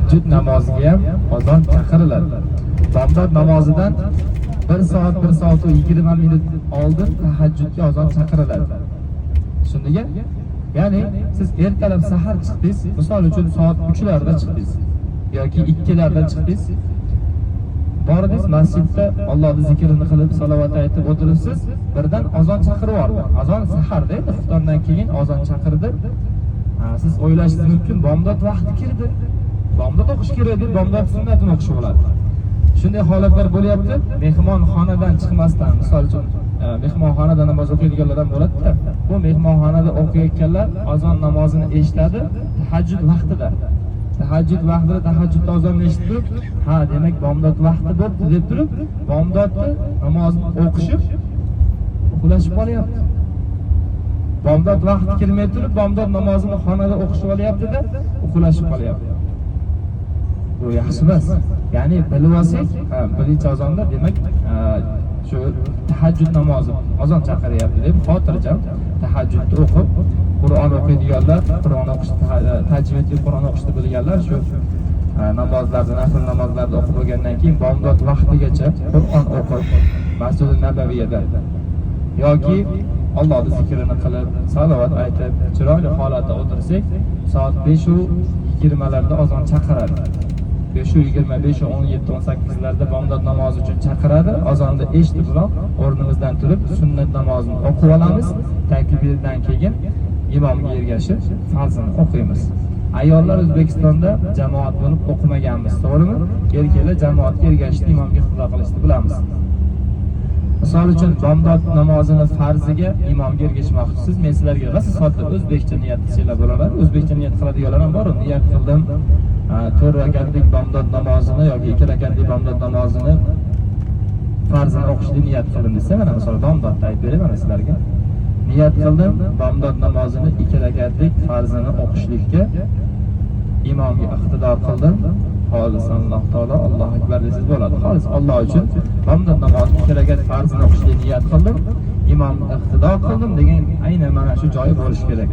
tahajjud namoziga ham azon chaqiriladi. Bomdod namozidan 1 soat 20 minut oldin tahajjudga azon chaqiriladi. Tushundingmi? Ya'ni siz ertalab sahar chiqdingiz, misol uchun soat 3larda chiqdingiz yoki 2larda chiqdingiz. Bordingiz masjidda Allohning zikrini qilib, salovat aytib o'tiribsiz, birdan azon chaqirib yubordi. Azon saharda edi, xuftondan keyin azon chaqirdi. Siz o'ylashingiz mumkin, bomdod vaqti kirdi. Bomdod o'qish kerak deb bomdod sunnatini o'qish bo'ladi. Shunday holatlar bo'lyapti. Mehmonxonadan chiqmasdan, misol uchun mehmonxonada namoz o'qiydiganlar ham bo'ladi-da. Bu mehmonxonada o'qiyotganlar azon namozini eshitadi tahajjud vaqtida. Tahajjud vaqtida tahajjudda azonni eshitib, ha, demak bomdod vaqti bo'pti deb turib, bomdodni namozni o'qishib uxlashib qolyapti. Bomdod vaqti kelmay turib, bomdod namozini xonada o'qishib olyapti-da, uxlashib qolyapti. Bu yaxshi emas. Ya'ni bilib olsak, birinchi azonda demak shu tahajjud namozi azon chaqiryapti deb xotirjam tahajjudni o'qib, Qur'on o'qiydiganlar, Qur'on o'qishni, tajvidli Qur'on o'qishni bilganlar shu namozlarni, nafl namozlarni o'qib bo'lgandan keyin bomdod vaqtigacha Qur'on o'qib, Masjid-i Nabaviyda yoki Allohning zikrini qilib, salovat aytib, chiroyli holatda o'tirsak, soat 5:20 larda azon chaqiradi. 5:20, 5:17, 18larda bomdod namozi uchun chaqiradi. Azonni eshitib bilan o'rnimizdan turib sunnat namozini o'qib olamiz. Takbirdan keyin imomga ergashib farzini o'qiymiz. Ayollar O'zbekistonda jamoat bo'lib o'qimaganmiz, to'g'rimi? Erkaklar jamoatga ergashib imomga iqtido qilishni bilamiz. Misol uchun bomdod namozini farziga imomga ergashmoqchisiz, men sizlarga rosa sodda o'zbekcha niyat qilsanglar bo'laveradi. O'zbekcha niyat qiladiganlar ham bor. Niyat qildim 4 rakatlik bomdod namozini yoki 2 rakatlik bomdod namozini farzini o'qishni niyat qildim desa, mana misol bomdodda aytib beraman sizlarga. Niyat qildim bomdod namozini 2 rakatlik farzini o'qishlikka imomga iqtido qildim. Xolis Alloh taolo Allohu akbar desiz bo'ladi. Xolis Alloh uchun bomdod namozini 2 rakat farzini o'qishga niyat qildim. Imom iqtido qildim degan aynan mana shu joyi bo'lishi kerak.